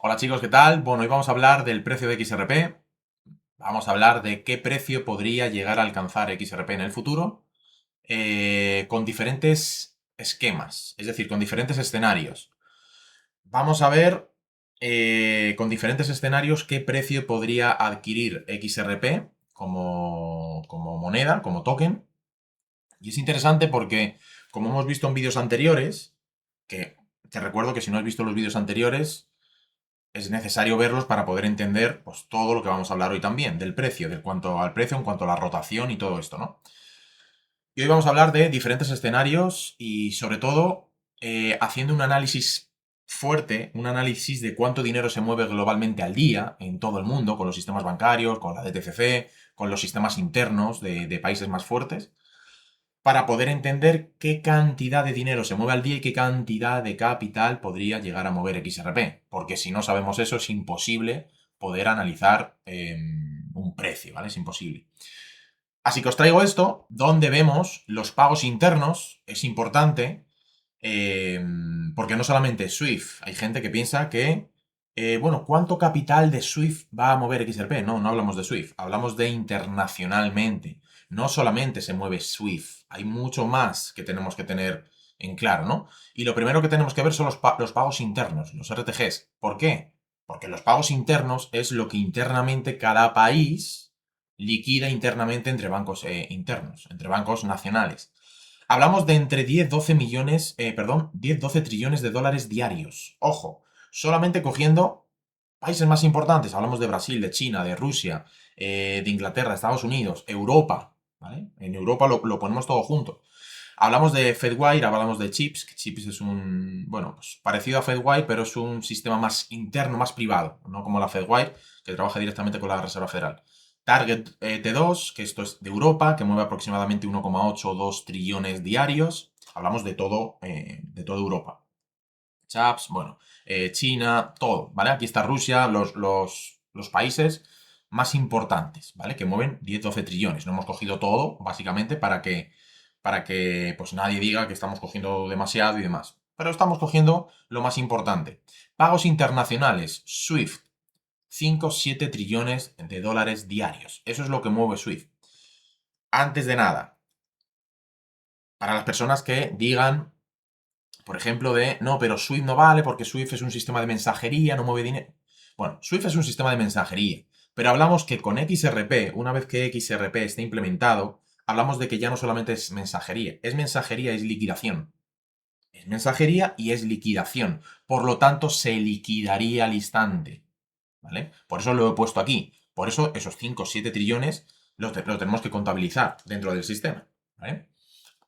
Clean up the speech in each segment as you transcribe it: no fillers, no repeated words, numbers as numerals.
Hola chicos, ¿qué tal? Bueno, hoy vamos a hablar del precio de XRP. Vamos a hablar de qué precio podría llegar a alcanzar XRP en el futuro con diferentes esquemas, es decir, con diferentes escenarios. Vamos a ver con diferentes escenarios qué precio podría adquirir XRP como moneda, como token. Y es interesante porque, como hemos visto en vídeos anteriores, que te recuerdo que si no has visto los vídeos anteriores, es necesario verlos para poder entender pues, todo lo que vamos a hablar hoy también, del precio, del cuanto al precio, en cuanto a la rotación y todo esto, ¿no? Y hoy vamos a hablar de diferentes escenarios y sobre todo haciendo un análisis fuerte, un análisis de cuánto dinero se mueve globalmente al día en todo el mundo, con los sistemas bancarios, con la DTCC, con los sistemas internos de países más fuertes, para poder entender qué cantidad de dinero se mueve al día y qué cantidad de capital podría llegar a mover XRP. Porque si no sabemos eso, es imposible poder analizar un precio, ¿vale? Es imposible. Así que os traigo esto, donde vemos los pagos internos. Es importante, eh, porque no solamente es Swift. Hay gente que piensa que, bueno, ¿cuánto capital de Swift va a mover XRP? No, no hablamos de Swift, hablamos de internacionalmente. No solamente se mueve Swift, hay mucho más que tenemos que tener en claro, ¿no? Y lo primero que tenemos que ver son los pagos internos, los RTGs. ¿Por qué? Porque los pagos internos es lo que internamente cada país liquida internamente entre bancos internos, entre bancos nacionales. Hablamos de entre 10-12 millones, perdón, 10-12 trillones de dólares diarios. Ojo, solamente cogiendo países más importantes. Hablamos de Brasil, de China, de Rusia, de Inglaterra, Estados Unidos, Europa, ¿vale? En Europa lo ponemos todo junto. Hablamos de Fedwire, hablamos de Chips, que Chips es un, bueno, pues parecido a Fedwire, pero es un sistema más interno, más privado, no como la Fedwire, que trabaja directamente con la Reserva Federal. Target T2, que esto es de Europa, que mueve aproximadamente 1,8 o 2 trillones diarios. Hablamos de toda Europa. Chaps, bueno, China, todo, ¿vale? Aquí está Rusia, los países más importantes, ¿vale? Que mueven 10-12 trillones. No hemos cogido todo, básicamente, para que pues nadie diga que estamos cogiendo demasiado y demás. Pero estamos cogiendo lo más importante. Pagos internacionales, SWIFT, 5-7 trillones de dólares diarios. Eso es lo que mueve SWIFT. Antes de nada, para las personas que digan, por ejemplo, no, pero Swift no vale porque Swift es un sistema de mensajería, no mueve dinero. Bueno, Swift es un sistema de mensajería, pero hablamos que con XRP, una vez que XRP esté implementado, hablamos de que ya no solamente es mensajería, es liquidación. Es mensajería y es liquidación. Por lo tanto, se liquidaría al instante. ¿Vale? Por eso lo he puesto aquí. Por eso esos 5 o 7 trillones los tenemos que contabilizar dentro del sistema. ¿Vale?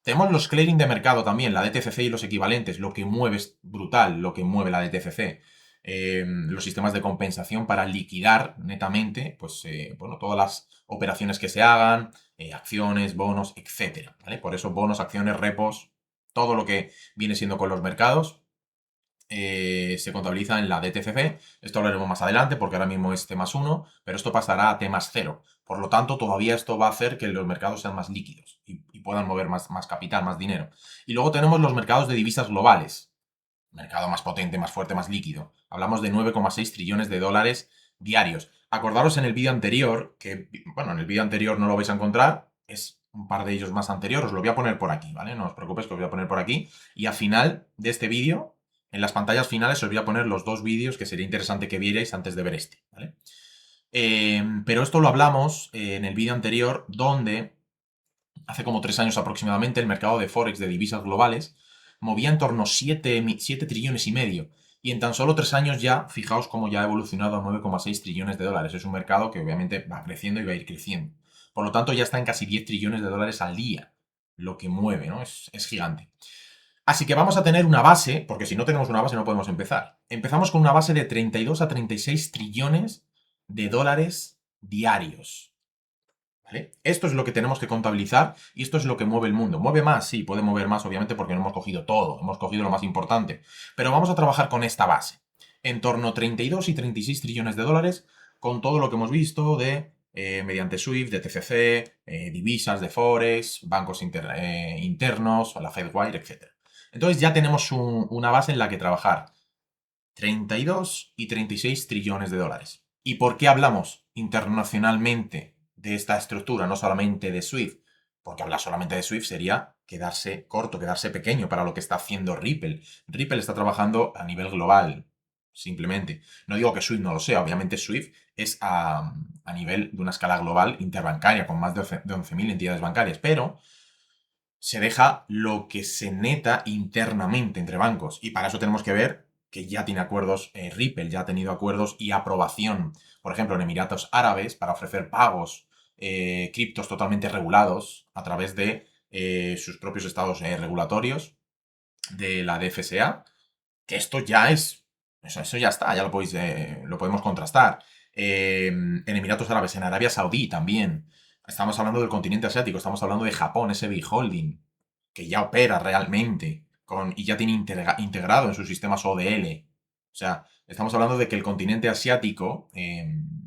Tenemos los clearing de mercado también, la DTCC y los equivalentes, lo que mueve es brutal, lo que mueve la DTCC. Los sistemas de compensación para liquidar netamente, pues, bueno, todas las operaciones que se hagan, acciones, bonos, etcétera, ¿vale? Por eso bonos, acciones, repos, todo lo que viene siendo con los mercados, se contabiliza en la DTCC. Esto lo haremos más adelante porque ahora mismo es T más 1, pero esto pasará a T más 0. Por lo tanto, todavía esto va a hacer que los mercados sean más líquidos y puedan mover más capital, más dinero. Y luego tenemos los mercados de divisas globales. Mercado más potente, más fuerte, más líquido. Hablamos de 9,6 trillones de dólares diarios. Acordaros en el vídeo anterior, que, bueno, en el vídeo anterior no lo vais a encontrar, es un par de ellos más anterior, os lo voy a poner por aquí, ¿vale? No os preocupéis que os voy a poner por aquí. Y al final de este vídeo, en las pantallas finales, os voy a poner los dos vídeos que sería interesante que vierais antes de ver este, ¿vale? Pero esto lo hablamos en el vídeo anterior, donde hace como 3 años aproximadamente el mercado de Forex de divisas globales movía en torno a 7 trillones y medio. Y en tan solo 3 años ya, fijaos cómo ya ha evolucionado a 9,6 trillones de dólares. Es un mercado que obviamente va creciendo y va a ir creciendo. Por lo tanto, ya está en casi 10 trillones de dólares al día. Lo que mueve, ¿no? Es gigante. Así que vamos a tener una base, porque si no tenemos una base no podemos empezar. Empezamos con una base de 32 a 36 trillones de dólares diarios. ¿Vale? Esto es lo que tenemos que contabilizar y esto es lo que mueve el mundo. ¿Mueve más? Sí, puede mover más, obviamente, porque no hemos cogido todo, hemos cogido lo más importante. Pero vamos a trabajar con esta base. En torno a 32 y 36 trillones de dólares, con todo lo que hemos visto de mediante SWIFT, de TCC, divisas de Forex, bancos internos, la Fedwire, etc. Entonces ya tenemos una base en la que trabajar. 32 y 36 trillones de dólares. ¿Y por qué hablamos internacionalmente de esta estructura, no solamente de SWIFT? Porque hablar solamente de SWIFT sería quedarse corto, quedarse pequeño para lo que está haciendo Ripple. Ripple está trabajando a nivel global, simplemente. No digo que SWIFT no lo sea, obviamente SWIFT es a nivel de una escala global interbancaria, con más de 11.000 entidades bancarias, pero se deja lo que se neta internamente entre bancos. Y para eso tenemos que ver que ya tiene acuerdos, Ripple ya ha tenido acuerdos y aprobación, por ejemplo, en Emiratos Árabes, para ofrecer pagos criptos totalmente regulados a través de sus propios estados regulatorios de la DFSA, que esto ya es, eso ya está, ya lo podemos contrastar. En Emiratos Árabes, en Arabia Saudí también. Estamos hablando del continente asiático, estamos hablando de Japón, SBI Holding, que ya opera realmente y ya tiene integrado en sus sistemas ODL. O sea, estamos hablando de que el continente asiático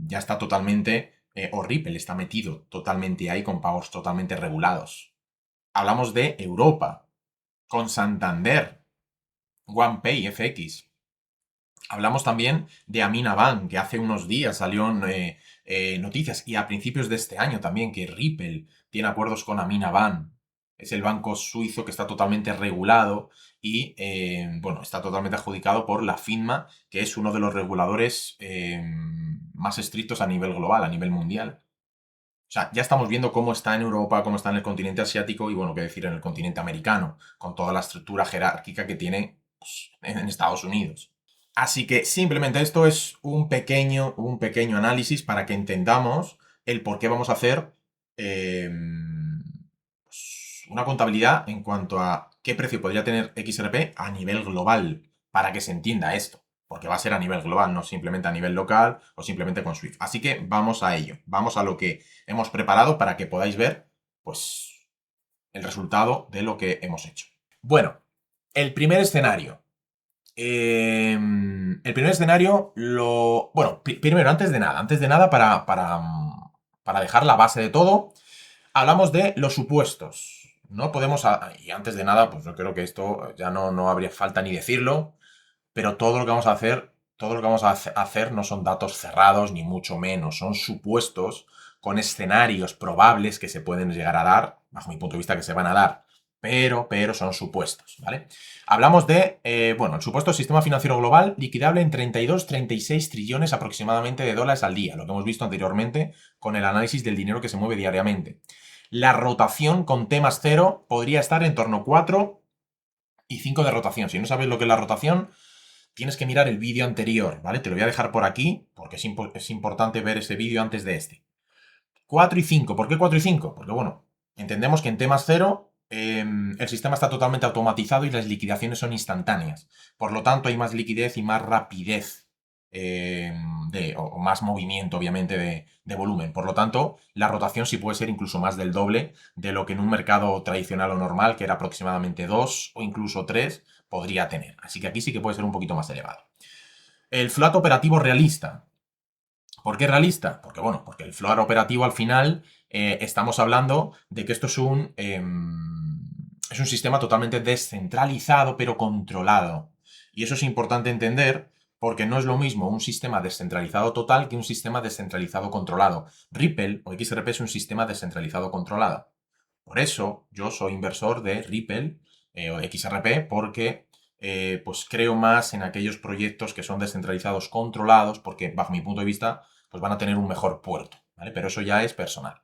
ya está totalmente, o Ripple está metido totalmente ahí con pagos totalmente regulados. Hablamos de Europa, con Santander, OnePay FX. Hablamos también de Amina Bank, que hace unos días salió en noticias, y a principios de este año también, que Ripple tiene acuerdos con Amina Bank. Es el banco suizo que está totalmente regulado y, bueno, está totalmente adjudicado por la FINMA, que es uno de los reguladores más estrictos a nivel global, a nivel mundial. O sea, ya estamos viendo cómo está en Europa, cómo está en el continente asiático y, bueno, qué decir en el continente americano, con toda la estructura jerárquica que tiene pues, en Estados Unidos. Así que simplemente esto es un pequeño análisis para que entendamos el por qué vamos a hacer eh, pues, una contabilidad en cuanto a qué precio podría tener XRP a nivel global, para que se entienda esto. Porque va a ser a nivel global, no simplemente a nivel local o simplemente con Swift. Así que vamos a ello. Vamos a lo que hemos preparado para que podáis ver, pues, el resultado de lo que hemos hecho. Bueno, el primer escenario. El primer escenario lo... Bueno, primero, antes de nada, para dejar la base de todo, hablamos de los supuestos. No podemos... Y antes de nada, pues yo creo que esto ya no habría falta ni decirlo, pero todo lo que vamos a hacer, todo lo que vamos a hacer no son datos cerrados, ni mucho menos. Son supuestos con escenarios probables que se pueden llegar a dar, bajo mi punto de vista que se van a dar, pero son supuestos, ¿vale? Hablamos de, bueno, el supuesto sistema financiero global liquidable en 32-36 trillones aproximadamente de dólares al día, lo que hemos visto anteriormente con el análisis del dinero que se mueve diariamente. La rotación con T más 0 podría estar en torno a 4 y 5 de rotación. Si no sabes lo que es la rotación, tienes que mirar el vídeo anterior, ¿vale? Te lo voy a dejar por aquí, porque es importante ver ese vídeo antes de este. 4 y 5. ¿Por qué 4 y 5? Porque, bueno, entendemos que en temas 0 el sistema está totalmente automatizado y las liquidaciones son instantáneas. Por lo tanto, hay más liquidez y más rapidez o más movimiento, obviamente, de volumen. Por lo tanto, la rotación sí puede ser incluso más del doble de lo que en un mercado tradicional o normal, que era aproximadamente 2 o incluso 3, podría tener. Así que aquí sí que puede ser un poquito más elevado. El float operativo realista. ¿Por qué realista? Porque, bueno, porque el float operativo al final estamos hablando de que esto es un sistema totalmente descentralizado pero controlado. Y eso es importante entender porque no es lo mismo un sistema descentralizado total que un sistema descentralizado controlado. Ripple o XRP es un sistema descentralizado controlado. Por eso yo soy inversor de Ripple o XRP porque pues creo más en aquellos proyectos que son descentralizados controlados porque bajo mi punto de vista pues van a tener un mejor puerto, ¿vale? Pero eso ya es personal.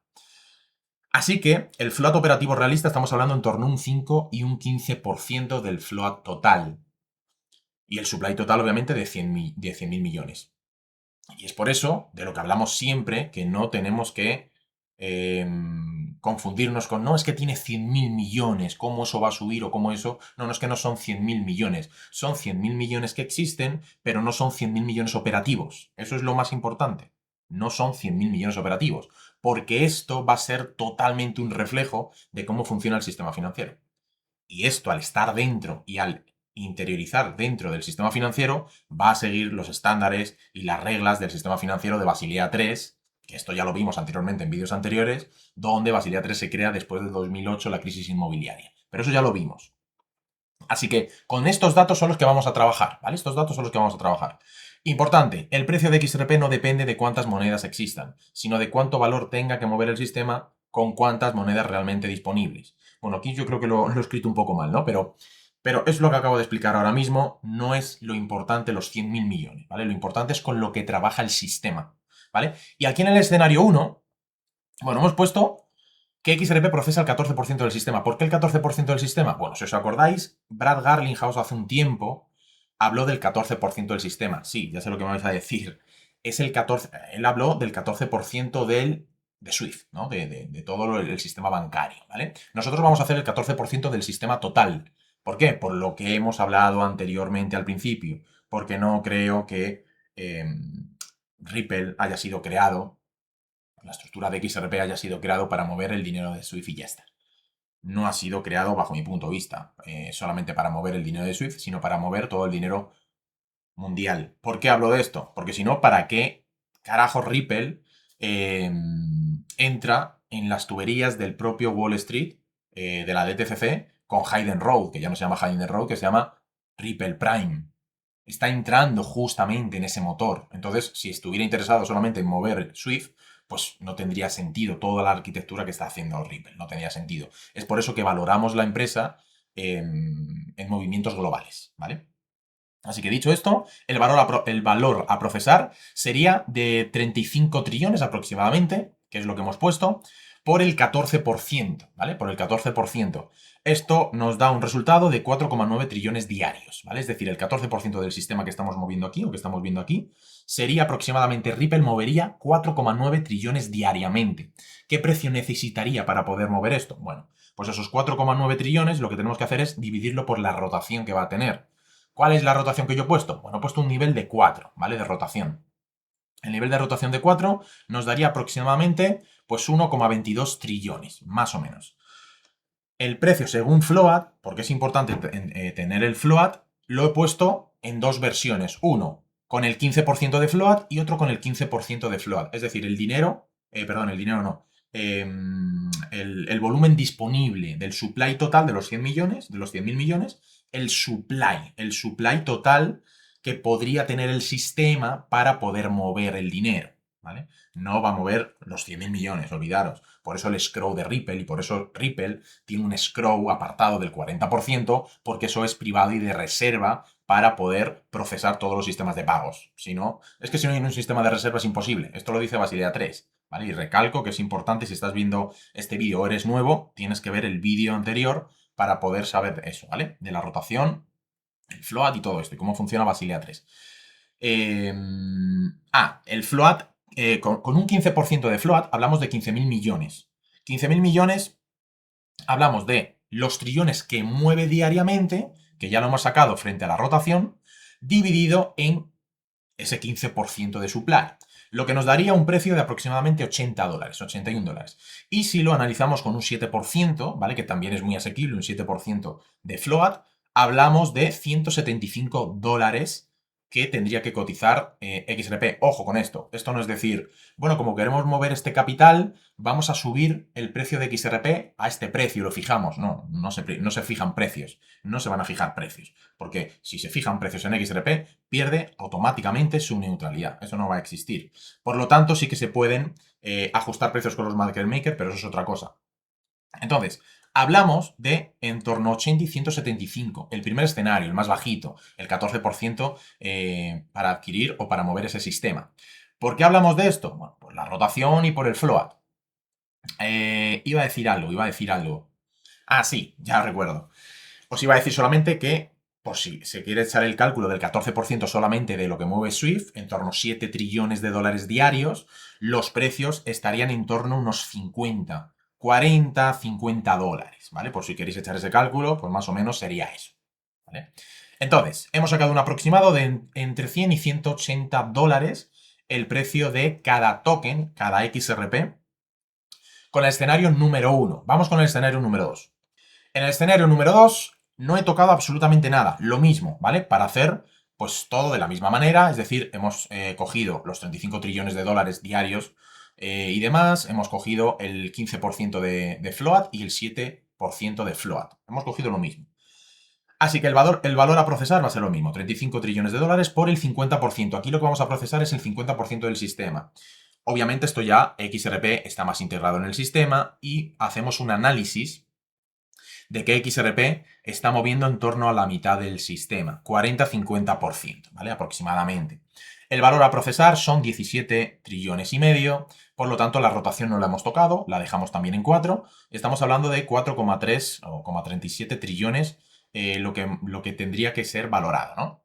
Así que el float operativo realista estamos hablando en torno a un 5 y un 15% del float total. Y el supply total, obviamente, de 100.000 millones. Y es por eso, de lo que hablamos siempre, que no tenemos que confundirnos con, no, es que tiene 100.000 millones, ¿cómo eso va a subir o cómo eso? No, no es que no son 100.000 millones. Son 100.000 millones que existen, pero no son 100.000 millones operativos. Eso es lo más importante. No son 100.000 millones operativos. Porque esto va a ser totalmente un reflejo de cómo funciona el sistema financiero. Y esto, al estar dentro y al interiorizar dentro del sistema financiero, va a seguir los estándares y las reglas del sistema financiero de Basilea III, que esto ya lo vimos anteriormente en vídeos anteriores, donde Basilea III se crea después de 2008, la crisis inmobiliaria. Pero eso ya lo vimos. Así que con estos datos son los que vamos a trabajar, ¿vale? Estos datos son los que vamos a trabajar. Importante, el precio de XRP no depende de cuántas monedas existan, sino de cuánto valor tenga que mover el sistema con cuántas monedas realmente disponibles. Bueno, aquí yo creo que lo he escrito un poco mal, ¿no? Pero es lo que acabo de explicar ahora mismo, no es lo importante los 100.000 millones, ¿vale? Lo importante es con lo que trabaja el sistema, ¿vale? Y aquí en el escenario 1, bueno, hemos puesto que XRP procesa el 14% del sistema. ¿Por qué el 14% del sistema? Bueno, si os acordáis, Brad Garlinghouse hace un tiempo habló del 14% del sistema. Sí, ya sé lo que me vais a decir. Es el 14, él habló del 14% de SWIFT, ¿no? De todo el sistema bancario, ¿vale? Nosotros vamos a hacer el 14% del sistema total. ¿Por qué? Por lo que hemos hablado anteriormente al principio. Porque no creo que Ripple haya sido creado, la estructura de XRP haya sido creado para mover el dinero de SWIFT y ya está. No ha sido creado, bajo mi punto de vista, solamente para mover el dinero de SWIFT, sino para mover todo el dinero mundial. ¿Por qué hablo de esto? Porque si no, ¿para qué carajo Ripple entra en las tuberías del propio Wall Street, de la DTCC, con Hayden Road, que ya no se llama Hayden Road, que se llama Ripple Prime? Está entrando justamente en ese motor. Entonces, si estuviera interesado solamente en mover Swift, pues no tendría sentido toda la arquitectura que está haciendo Ripple. No tendría sentido. Es por eso que valoramos la empresa en movimientos globales, ¿vale? Así que dicho esto, el valor a procesar sería de 35 trillones aproximadamente, que es lo que hemos puesto, por el 14%, ¿vale? Por el 14%. Esto nos da un resultado de 4,9 trillones diarios, ¿vale? Es decir, el 14% del sistema que estamos moviendo aquí, o que estamos viendo aquí, sería aproximadamente, Ripple movería 4,9 trillones diariamente. ¿Qué precio necesitaría para poder mover esto? Bueno, pues esos 4,9 trillones lo que tenemos que hacer es dividirlo por la rotación que va a tener. ¿Cuál es la rotación que yo he puesto? Bueno, he puesto un nivel de 4, ¿vale? De rotación. El nivel de rotación de 4 nos daría aproximadamente pues 1,22 trillones, más o menos. El precio según float, porque es importante tener el float, lo he puesto en dos versiones. Uno con el 15% de float y otro con el 15% de float. Es decir, el dinero, perdón, el dinero no. El volumen disponible del supply total de los 100 millones, de los 100.000 millones, el supply total que podría tener el sistema para poder mover el dinero, ¿vale? No va a mover los 100.000 millones, olvidaros. Por eso el escrow de Ripple y por eso Ripple tiene un escrow apartado del 40%, porque eso es privado y de reserva para poder procesar todos los sistemas de pagos. Si no, es que si no hay un sistema de reserva es imposible. Esto lo dice Basilea 3. ¿Vale? Y recalco que es importante, si estás viendo este vídeo o eres nuevo, tienes que ver el vídeo anterior para poder saber eso, ¿vale? De la rotación, el float y todo esto, y cómo funciona Basilea 3. El float, con un 15% de float hablamos de 15.000 millones. 15.000 millones, hablamos de los trillones que mueve diariamente, que ya lo hemos sacado frente a la rotación, dividido en ese 15% de supply, lo que nos daría un precio de aproximadamente 80 dólares, 81 dólares. Y si lo analizamos con un 7%, ¿vale? Que también es muy asequible, un 7% de float, hablamos de 175 dólares que tendría que cotizar XRP. Ojo con esto. Esto no es decir, bueno, como queremos mover este capital, vamos a subir el precio de XRP a este precio, lo fijamos. No, no se fijan precios. No se van a fijar precios. Porque si se fijan precios en XRP, pierde automáticamente su neutralidad. Eso no va a existir. Por lo tanto, sí que se pueden ajustar precios con los market makers, pero eso es otra cosa. Entonces, hablamos de en torno a 80 y 175. El primer escenario, el más bajito, el 14% para adquirir o para mover ese sistema. ¿Por qué hablamos de esto? Bueno, por la rotación y por el float. Iba a decir algo. Ah, sí, ya recuerdo. Os iba a decir solamente que, por si se quiere echar el cálculo del 14% solamente de lo que mueve Swift, en torno a 7 trillones de dólares diarios, los precios estarían en torno a unos 50, 40, 50 dólares, ¿vale? Por si queréis echar ese cálculo, pues más o menos sería eso, ¿vale? Entonces, hemos sacado un aproximado de entre 100 y 180 dólares el precio de cada token, cada XRP, con el escenario número 1. Vamos con el escenario número 2. En el escenario número 2 no he tocado absolutamente nada, lo mismo, ¿vale? Para hacer pues todo de la misma manera, es decir, hemos cogido los 35 trillones de dólares diarios y demás, hemos cogido el 15% de float y el 7% de float. Hemos cogido lo mismo. Así que el valor a procesar va a ser lo mismo, 35 trillones de dólares por el 50%. Aquí lo que vamos a procesar es el 50% del sistema. Obviamente esto ya, XRP está más integrado en el sistema y hacemos un análisis de que XRP está moviendo en torno a la mitad del sistema, 40-50%, ¿vale? Aproximadamente. El valor a procesar son 17 trillones y medio, por lo tanto la rotación no la hemos tocado, la dejamos también en 4. Estamos hablando de 4,3 o 37 trillones, lo que tendría que ser valorado, ¿no?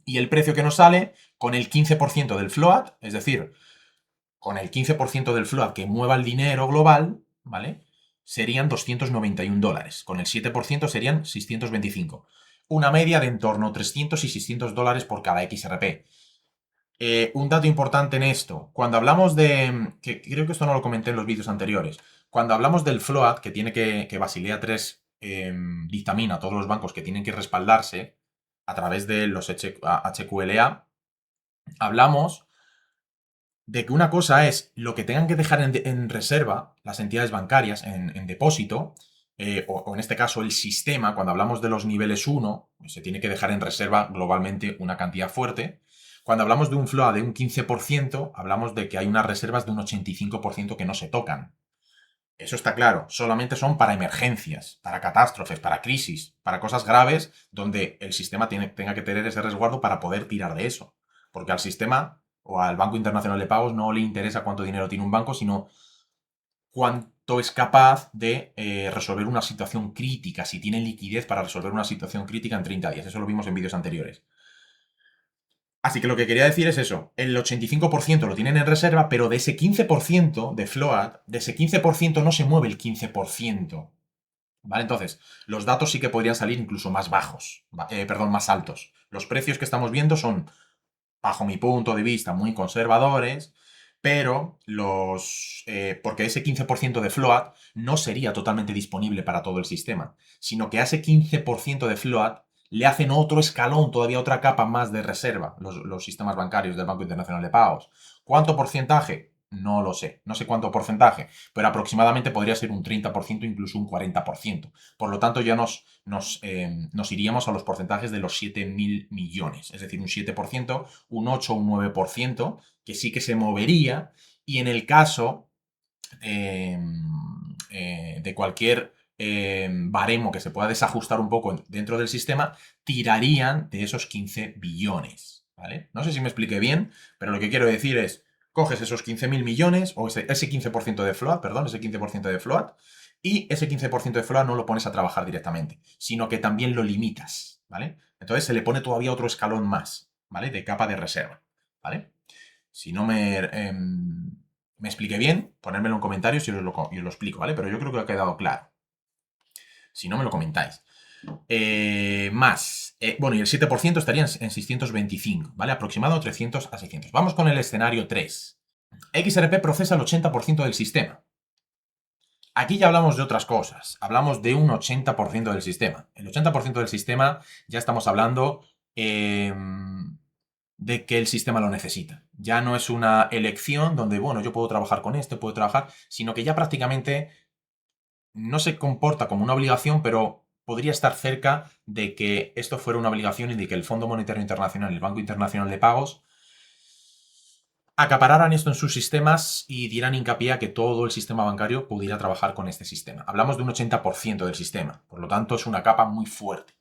Y el precio que nos sale con el 15% del float, es decir, con el 15% del float que mueva el dinero global, ¿vale? Serían 291 dólares. Con el 7% serían 625. Una media de en torno a 300 y 600 dólares por cada XRP. Un dato importante en esto, cuando hablamos de, que creo que esto no lo comenté en los vídeos anteriores, cuando hablamos del float, que tiene que Basilea 3 dictamina a todos los bancos que tienen que respaldarse a través de los HQLA, hablamos de que una cosa es lo que tengan que dejar en reserva las entidades bancarias, en depósito, o en este caso el sistema, cuando hablamos de los niveles 1, pues se tiene que dejar en reserva globalmente una cantidad fuerte. Cuando hablamos de un flow de un 15%, hablamos de que hay unas reservas de un 85% que no se tocan. Eso está claro, solamente son para emergencias, para catástrofes, para crisis, para cosas graves donde el sistema tenga que tener ese resguardo para poder tirar de eso. Porque al sistema o al Banco Internacional de Pagos no le interesa cuánto dinero tiene un banco, sino cuánto es capaz de resolver una situación crítica, si tiene liquidez para resolver una situación crítica en 30 días. Eso lo vimos en vídeos anteriores. Así que lo que quería decir es eso, el 85% lo tienen en reserva, pero de ese 15% de float, de ese 15% no se mueve el 15%. ¿Vale? Entonces, los datos sí que podrían salir incluso más bajos, perdón, más altos. Los precios que estamos viendo son, bajo mi punto de vista, muy conservadores, pero porque ese 15% de float no sería totalmente disponible para todo el sistema, sino que a ese 15% de float le hacen otro escalón, todavía otra capa más de reserva, los sistemas bancarios del Banco Internacional de Pagos. ¿Cuánto porcentaje? No lo sé, no sé cuánto porcentaje, pero aproximadamente podría ser un 30%, incluso un 40%. Por lo tanto, ya nos iríamos a los porcentajes de los 7.000 millones, es decir, un 7%, un 8 o un 9%, que sí que se movería, y en el caso de cualquier baremo que se pueda desajustar un poco dentro del sistema, tirarían de esos 15 billones, ¿vale? No sé si me expliqué bien, pero lo que quiero decir es, coges esos 15.000 millones, o ese 15% de float, perdón, ese 15% de float, y ese 15% de float no lo pones a trabajar directamente, sino que también lo limitas, ¿vale? Entonces se le pone todavía otro escalón más, ¿vale? De capa de reserva, ¿vale? Si no me expliqué bien, ponérmelo en comentarios y os lo explico, ¿vale? Pero yo creo que ha quedado claro. Si no, me lo comentáis. Bueno, y el 7% estaría en 625, ¿vale? Aproximado 300 a 600. Vamos con el escenario 3. XRP procesa el 80% del sistema. Aquí ya hablamos de otras cosas. Hablamos de un 80% del sistema. El 80% del sistema ya estamos hablando de que el sistema lo necesita. Ya no es una elección donde, bueno, yo puedo trabajar con este, puedo trabajar, sino que ya prácticamente no se comporta como una obligación, pero podría estar cerca de que esto fuera una obligación y de que el Fondo Monetario Internacional y el Banco Internacional de Pagos acapararan esto en sus sistemas y dieran hincapié a que todo el sistema bancario pudiera trabajar con este sistema. Hablamos de un 80% del sistema, por lo tanto es una capa muy fuerte.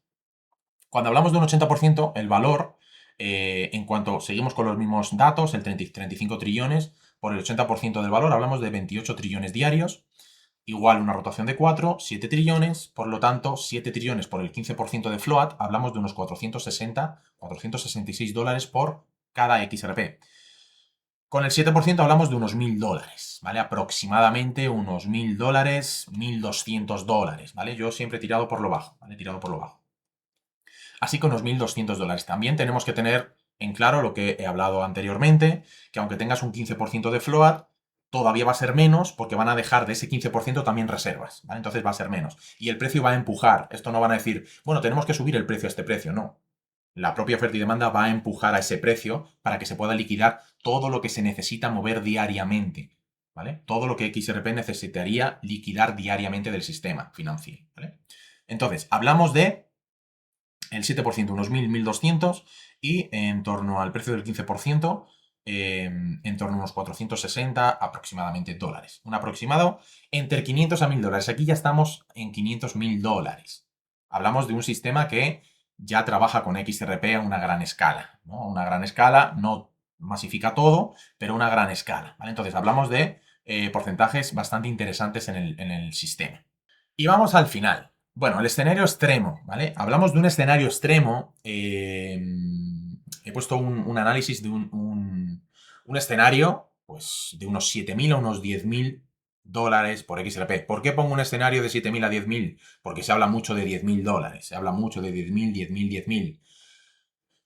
Cuando hablamos de un 80%, el valor, en cuanto seguimos con los mismos datos, el 35 trillones, por el 80% del valor hablamos de 28 trillones diarios, igual una rotación de 4, 7 trillones, por lo tanto, 7 trillones por el 15% de float, hablamos de unos 466 dólares por cada XRP. Con el 7% hablamos de unos 1.000 dólares, ¿vale? Aproximadamente unos 1.000 dólares, 1.200 dólares, ¿vale? Yo siempre he tirado por lo bajo, ¿vale? He tirado por lo bajo. Así que unos 1.200 dólares. También tenemos que tener en claro lo que he hablado anteriormente, que aunque tengas un 15% de float, todavía va a ser menos porque van a dejar de ese 15% también reservas, ¿vale? Entonces va a ser menos. Y el precio va a empujar. Esto no van a decir, bueno, tenemos que subir el precio a este precio. No. La propia oferta y demanda va a empujar a ese precio para que se pueda liquidar todo lo que se necesita mover diariamente, ¿vale? Todo lo que XRP necesitaría liquidar diariamente del sistema financiero, ¿vale? Entonces, hablamos de el 7% unos 1.000, 1.200 y en torno al precio del 15%, en torno a unos 460 aproximadamente dólares. Un aproximado entre 500 a 1.000 dólares. Aquí ya estamos en 500.000 dólares. Hablamos de un sistema que ya trabaja con XRP a una gran escala, ¿no? A una gran escala, no masifica todo, pero una gran escala, ¿vale? Entonces hablamos de porcentajes bastante interesantes en el sistema. Y vamos al final. Bueno, el escenario extremo, ¿vale? Hablamos de un escenario extremo. He puesto un análisis de un escenario, pues, de unos 7.000 a unos 10.000 dólares por XRP. ¿Por qué pongo un escenario de 7.000 a 10.000? Porque se habla mucho de 10.000 dólares. Se habla mucho de 10.000, 10.000, 10.000.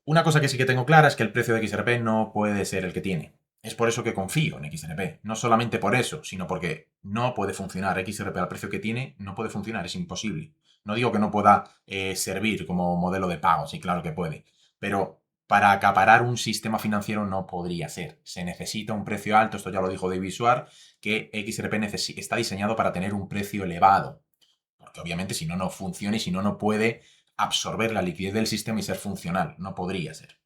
Una cosa que sí que tengo clara es que el precio de XRP no puede ser el que tiene. Es por eso que confío en XRP. No solamente por eso, sino porque no puede funcionar. XRP al precio que tiene no puede funcionar, es imposible. No digo que no pueda servir como modelo de pago, sí, claro que puede. Pero para acaparar un sistema financiero no podría ser. Se necesita un precio alto, esto ya lo dijo David Suar, que XRP está diseñado para tener un precio elevado. Porque obviamente si no, no funciona y si no, no puede absorber la liquidez del sistema y ser funcional. No podría ser.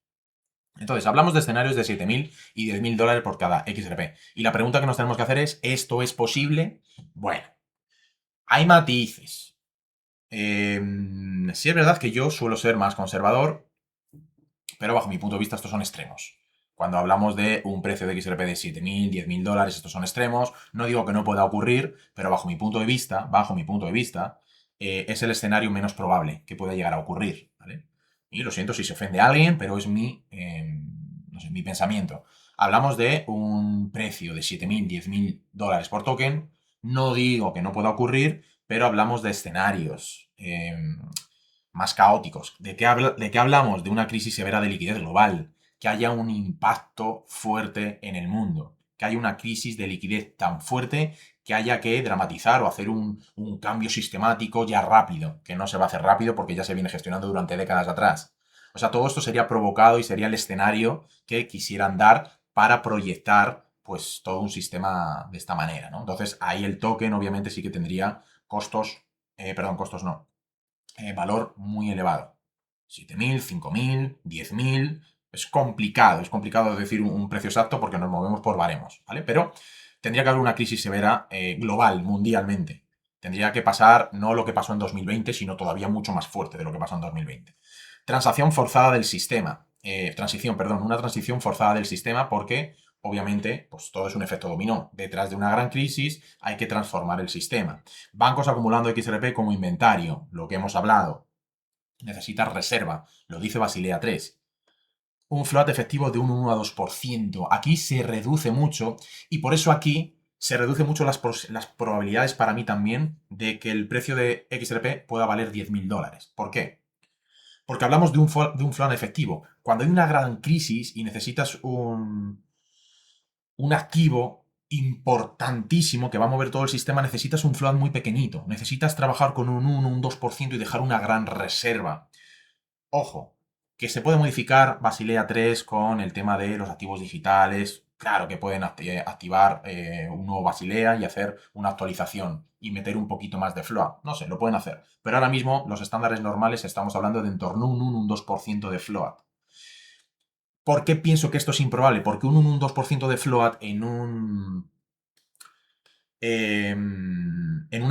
Entonces, hablamos de escenarios de 7.000 y 10.000 dólares por cada XRP. Y la pregunta que nos tenemos que hacer es, ¿esto es posible? Bueno, hay matices. Sí es verdad que yo suelo ser más conservador, pero bajo mi punto de vista estos son extremos. Cuando hablamos de un precio de XRP de 7.000, 10.000 dólares, estos son extremos. No digo que no pueda ocurrir, pero bajo mi punto de vista, es el escenario menos probable que pueda llegar a ocurrir, ¿vale? Y lo siento si se ofende a alguien, pero es no sé, mi pensamiento. Hablamos de un precio de 7.000, 10.000 dólares por token. No digo que no pueda ocurrir, pero hablamos de escenarios más caóticos. ¿De qué hablamos? De una crisis severa de liquidez global, que haya un impacto fuerte en el mundo, que haya una crisis de liquidez tan fuerte que haya que dramatizar o hacer un cambio sistemático ya rápido, que no se va a hacer rápido porque ya se viene gestionando durante décadas atrás. O sea, todo esto sería provocado y sería el escenario que quisieran dar para proyectar pues todo un sistema de esta manera, ¿no? Entonces ahí el token obviamente sí que tendría costos, perdón, costos no, valor muy elevado. 7.000, 5.000, 10.000. Es complicado decir un precio exacto porque nos movemos por baremos, ¿vale? Pero tendría que haber una crisis severa global, mundialmente. Tendría que pasar no lo que pasó en 2020, sino todavía mucho más fuerte de lo que pasó en 2020. Transición forzada del sistema. Una transición forzada del sistema porque obviamente, pues todo es un efecto dominó. Detrás de una gran crisis hay que transformar el sistema. Bancos acumulando XRP como inventario, lo que hemos hablado. Necesitas reserva, lo dice Basilea 3. Un float efectivo de un 1 a 2%. Aquí se reduce mucho y por eso aquí se reduce mucho las probabilidades para mí también de que el precio de XRP pueda valer 10.000 dólares. ¿Por qué? Porque hablamos de un float efectivo. Cuando hay una gran crisis y necesitas un activo importantísimo que va a mover todo el sistema, necesitas un float muy pequeñito. Necesitas trabajar con un 1, un 2% y dejar una gran reserva. Ojo, que se puede modificar Basilea 3 con el tema de los activos digitales. Claro que pueden activar un nuevo Basilea y hacer una actualización y meter un poquito más de float. No sé, lo pueden hacer. Pero ahora mismo los estándares normales estamos hablando de en torno a un 1, un 2% de float. ¿Por qué pienso que esto es improbable? Porque un 1, un 2% de float en un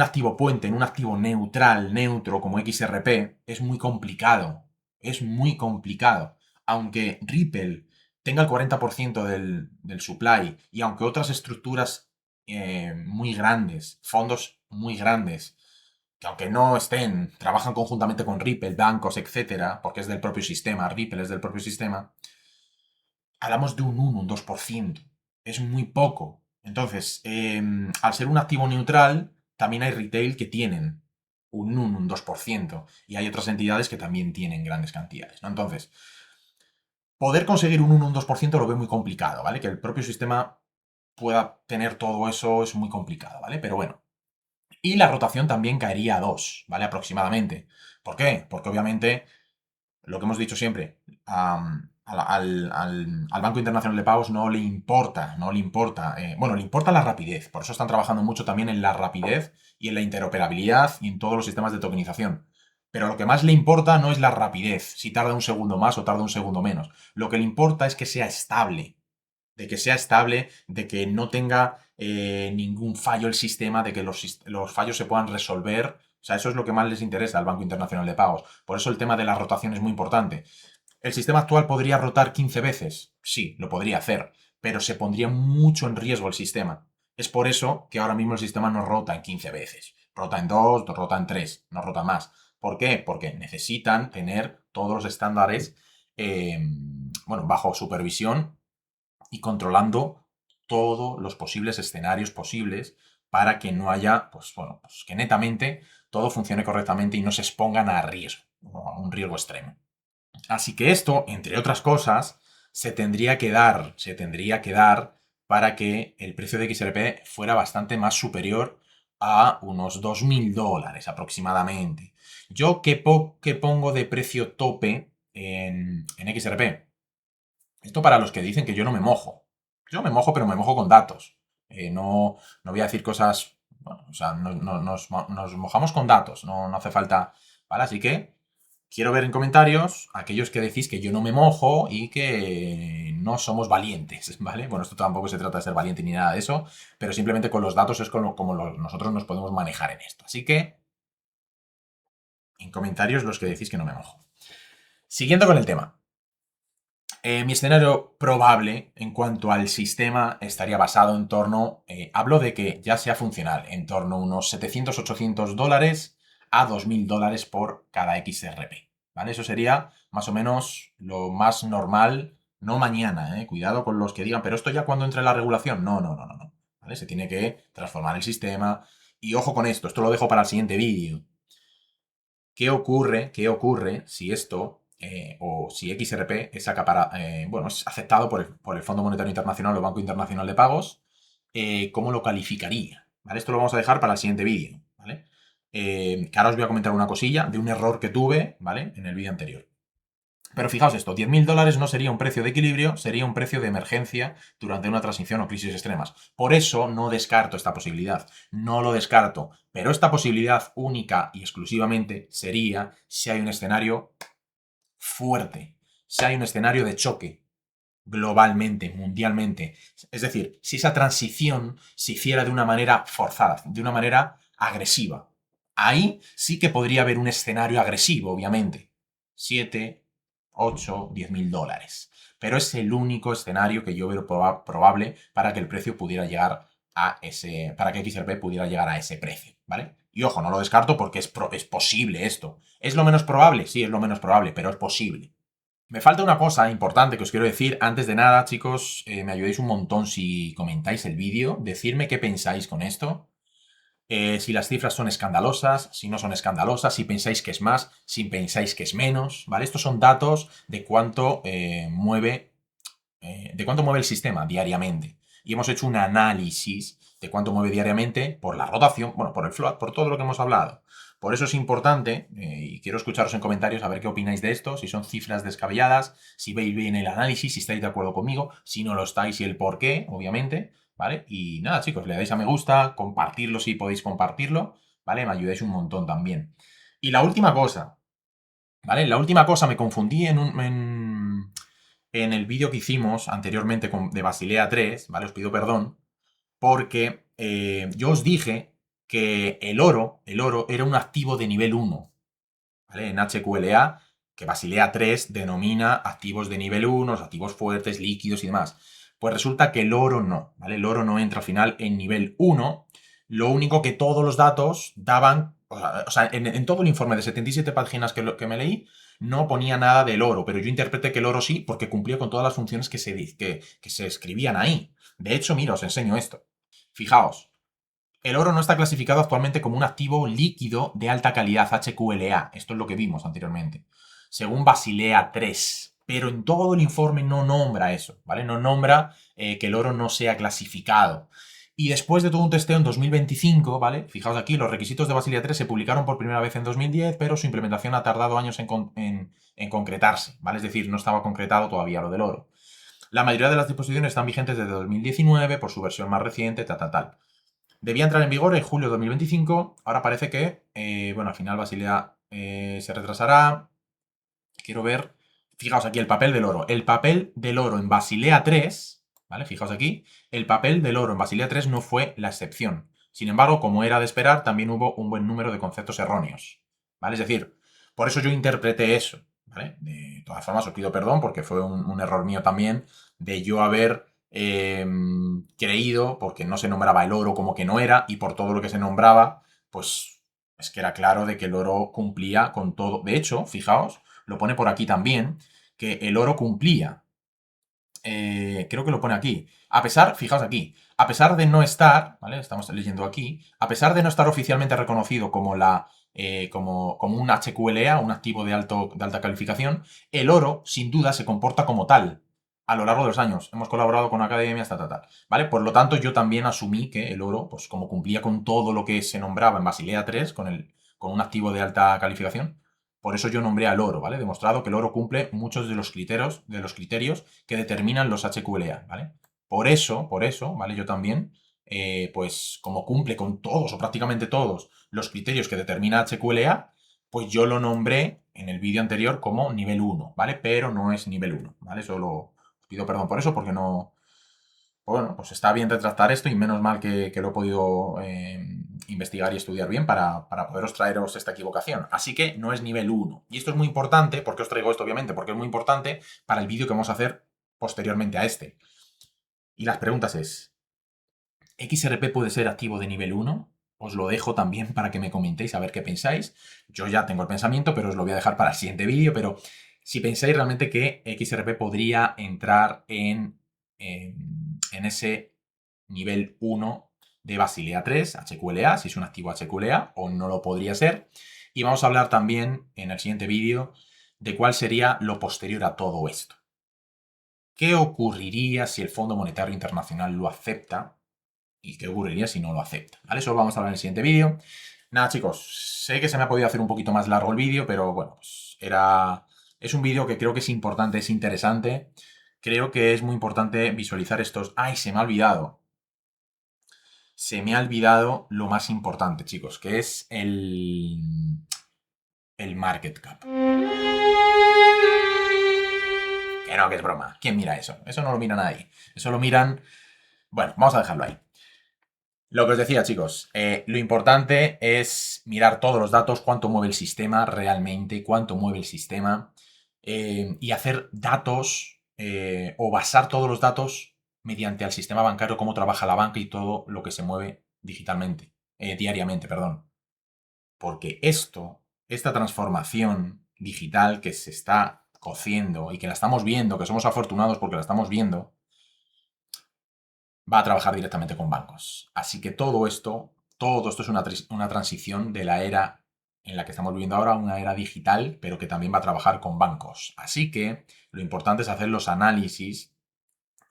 activo puente, en un activo neutral, neutro como XRP, es muy complicado. Es muy complicado. Aunque Ripple tenga el 40% del supply y aunque otras estructuras muy grandes, fondos muy grandes, que aunque no estén, trabajan conjuntamente con Ripple, bancos, etcétera, porque es del propio sistema, Ripple es del propio sistema, hablamos de un 1, un 2%. Es muy poco. Entonces, al ser un activo neutral, también hay retail que tienen un 1, un 2%. Y hay otras entidades que también tienen grandes cantidades, ¿no? Entonces, poder conseguir un 1, un 2% lo veo muy complicado, ¿vale? Que el propio sistema pueda tener todo eso es muy complicado, ¿vale? Pero bueno. Y la rotación también caería a 2, ¿vale? Aproximadamente. ¿Por qué? Porque obviamente lo que hemos dicho siempre, al Banco Internacional de Pagos no le importa, bueno, le importa la rapidez, por eso están trabajando mucho también en la rapidez y en la interoperabilidad y en todos los sistemas de tokenización. Pero lo que más le importa no es la rapidez, si tarda un segundo más o tarda un segundo menos. Lo que le importa es que sea estable, de que no tenga ningún fallo el sistema, de que los fallos se puedan resolver. O sea, eso es lo que más les interesa al Banco Internacional de Pagos. Por eso el tema de la rotación es muy importante. ¿El sistema actual podría rotar 15 veces? Sí, lo podría hacer, pero se pondría mucho en riesgo el sistema. Es por eso que ahora mismo el sistema no rota en 15 veces. Rota en 2, rota en 3, no rota más. ¿Por qué? Porque necesitan tener todos los estándares bueno, bajo supervisión y controlando todos los posibles escenarios posibles para que no haya, pues bueno, pues que netamente todo funcione correctamente y no se expongan a riesgo, a un riesgo extremo. Así que esto, entre otras cosas, se tendría que dar para que el precio de XRP fuera bastante más superior a unos $2.000 aproximadamente. ¿Yo qué pongo de precio tope en XRP? Esto para los que dicen que yo no me mojo. Yo me mojo, pero me mojo con datos. No voy a decir cosas. Bueno, o sea, nos mojamos con datos, no hace falta. ¿Vale? Así que quiero ver en comentarios aquellos que decís que yo no me mojo y que no somos valientes, ¿vale? Bueno, esto tampoco se trata de ser valiente ni nada de eso, pero simplemente con los datos es como nosotros nos podemos manejar en esto. Así que, en comentarios los que decís que no me mojo. Siguiendo con el tema. Mi escenario probable en cuanto al sistema estaría basado en torno, hablo de que ya sea funcional, en torno a unos 700-800 dólares a $2.000 por cada XRP. ¿Vale? Eso sería más o menos lo más normal, no mañana, cuidado con los que digan, pero esto ya cuando entre la regulación. No, no, no, no, no. ¿Vale? Se tiene que transformar el sistema. Y ojo con esto lo dejo para el siguiente vídeo. ¿Qué ocurre si esto o si XRP bueno, es aceptado por el Fondo Monetario Internacional o Banco Internacional de Pagos? ¿Cómo lo calificaría? ¿Vale? Esto lo vamos a dejar para el siguiente vídeo, ¿vale? Que ahora os voy a comentar una cosilla de un error que tuve, ¿vale? En el vídeo anterior. Pero fijaos esto, $10.000 no sería un precio de equilibrio, sería un precio de emergencia durante una transición o crisis extremas. Por eso no descarto esta posibilidad, no lo descarto, pero esta posibilidad única y exclusivamente sería si hay un escenario fuerte, si hay un escenario de choque globalmente, mundialmente. Es decir, si esa transición se hiciera de una manera forzada, de una manera agresiva. Ahí sí que podría haber un escenario agresivo, obviamente. 7, 8, $10.000. Pero es el único escenario que yo veo probable para que el precio pudiera llegar a ese. Para que XRP pudiera llegar a ese precio, ¿vale? Y ojo, no lo descarto porque es posible esto. ¿Es lo menos probable? Sí, es lo menos probable, pero es posible. Me falta una cosa importante que os quiero decir. Antes de nada, chicos, me ayudáis un montón si comentáis el vídeo. Decirme qué pensáis con esto. Si las cifras son escandalosas, si no son escandalosas, si pensáis que es más, si pensáis que es menos, ¿vale? Estos son datos de cuánto mueve el sistema diariamente. Y hemos hecho un análisis de cuánto mueve diariamente por la rotación, bueno, por el float, por todo lo que hemos hablado. Por eso es importante, y quiero escucharos en comentarios a ver qué opináis de esto, si son cifras descabelladas, si veis bien el análisis, si estáis de acuerdo conmigo, si no lo estáis y el por qué, obviamente, ¿vale? Y nada, chicos, le dais a me gusta, compartirlo si podéis compartirlo, ¿vale? Me ayudáis un montón también. Y la última cosa, ¿vale? La última cosa, me confundí en el vídeo que hicimos anteriormente de Basilea 3, ¿vale? Os pido perdón, porque yo os dije que el oro era un activo de nivel 1, ¿vale? En HQLA, que Basilea 3 denomina activos de nivel 1, activos fuertes, líquidos y demás. Pues resulta que el oro no, ¿vale? El oro no entra al final en nivel 1, lo único que todos los datos daban, o sea, en todo el informe de 77 páginas que me leí, no ponía nada del oro, pero yo interpreté que el oro sí, porque cumplía con todas las funciones que se escribían ahí. De hecho, mira, os enseño esto. Fijaos, el oro no está clasificado actualmente como un activo líquido de alta calidad HQLA. Esto es lo que vimos anteriormente. Según Basilea 3. Pero en todo el informe no nombra eso, ¿vale? No nombra que el oro no sea clasificado. Y después de todo un testeo en 2025, ¿vale? Fijaos aquí, los requisitos de Basilea 3 se publicaron por primera vez en 2010, pero su implementación ha tardado años en concretarse, ¿vale? Es decir, no estaba concretado todavía lo del oro. La mayoría de las disposiciones están vigentes desde 2019 por su versión más reciente, Debía entrar en vigor en julio de 2025. Ahora parece que, bueno, al final Basilea se retrasará. Quiero ver. Fijaos aquí el papel del oro. El papel del oro en Basilea 3, ¿vale? Fijaos aquí. El papel del oro en Basilea 3 no fue la excepción. Sin embargo, como era de esperar, también hubo un buen número de conceptos erróneos, ¿vale? Es decir, por eso yo interpreté eso, ¿vale? De todas formas, os pido perdón porque fue un error mío también de yo haber creído, porque no se nombraba el oro como que no era, y por todo lo que se nombraba, pues es que era claro de que el oro cumplía con todo. De hecho, fijaos, lo pone por aquí también, que el oro cumplía. Creo que lo pone aquí. A pesar, fijaos aquí, a pesar de no estar, ¿vale? Estamos leyendo aquí, a pesar de no estar oficialmente reconocido como como un HQLA, un activo de alta calificación, el oro, sin duda, se comporta como tal a lo largo de los años. Hemos colaborado con academias, ¿vale? Por lo tanto, yo también asumí que el oro, pues como cumplía con todo lo que se nombraba en Basilea 3, con un activo de alta calificación, por eso yo nombré al oro, ¿vale? Demostrado que el oro cumple muchos de los criterios que determinan los HQLA, ¿vale? Por eso, ¿vale? Yo también, pues como cumple con todos o prácticamente todos los criterios que determina HQLA, pues yo lo nombré en el vídeo anterior como nivel 1, ¿vale? Pero no es nivel 1, ¿vale? Solo pido perdón por eso porque no... Bueno, pues está bien retractar esto y menos mal que lo he podido investigar y estudiar bien para poderos traeros esta equivocación. Así que no es nivel 1. Y esto es muy importante, ¿por qué os traigo esto? Obviamente, porque es muy importante para el vídeo que vamos a hacer posteriormente a este. Y las preguntas es, ¿XRP puede ser activo de nivel 1? Os lo dejo también para que me comentéis a ver qué pensáis. Yo ya tengo el pensamiento, pero os lo voy a dejar para el siguiente vídeo. Pero si pensáis realmente que XRP podría entrar en ese nivel 1 de Basilea 3, HQLA, si es un activo HQLA, o no lo podría ser. Y vamos a hablar también en el siguiente vídeo de cuál sería lo posterior a todo esto. ¿Qué ocurriría si el Fondo Monetario Internacional lo acepta? ¿Y qué ocurriría si no lo acepta? ¿Vale? Eso lo vamos a hablar en el siguiente vídeo. Nada, chicos, sé que se me ha podido hacer un poquito más largo el vídeo, pero bueno, pues es un vídeo que creo que es importante, es interesante. Creo que es muy importante visualizar estos... ¡Ay, se me ha olvidado! Se me ha olvidado lo más importante, chicos, que es el market cap. Que no, que es broma. ¿Quién mira eso? Eso no lo mira nadie. Eso lo miran... Bueno, vamos a dejarlo ahí. Lo que os decía, chicos, lo importante es mirar todos los datos, cuánto mueve el sistema realmente, cuánto mueve el sistema, y hacer datos o basar todos los datos mediante el sistema bancario, cómo trabaja la banca y todo lo que se mueve digitalmente, diariamente, perdón. Porque esta transformación digital que se está cociendo y que la estamos viendo, que somos afortunados porque la estamos viendo, va a trabajar directamente con bancos. Así que todo esto es una transición de la era en la que estamos viviendo ahora, una era digital, pero que también va a trabajar con bancos. Así que lo importante es hacer los análisis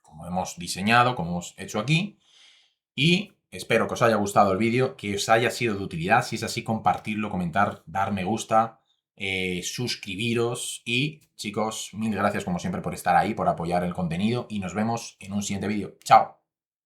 como hemos diseñado, como hemos hecho aquí, y espero que os haya gustado el vídeo, que os haya sido de utilidad. Si es así, compartirlo, comentar, dar me gusta, suscribiros y, chicos, mil gracias como siempre por estar ahí, por apoyar el contenido y nos vemos en un siguiente vídeo. ¡Chao!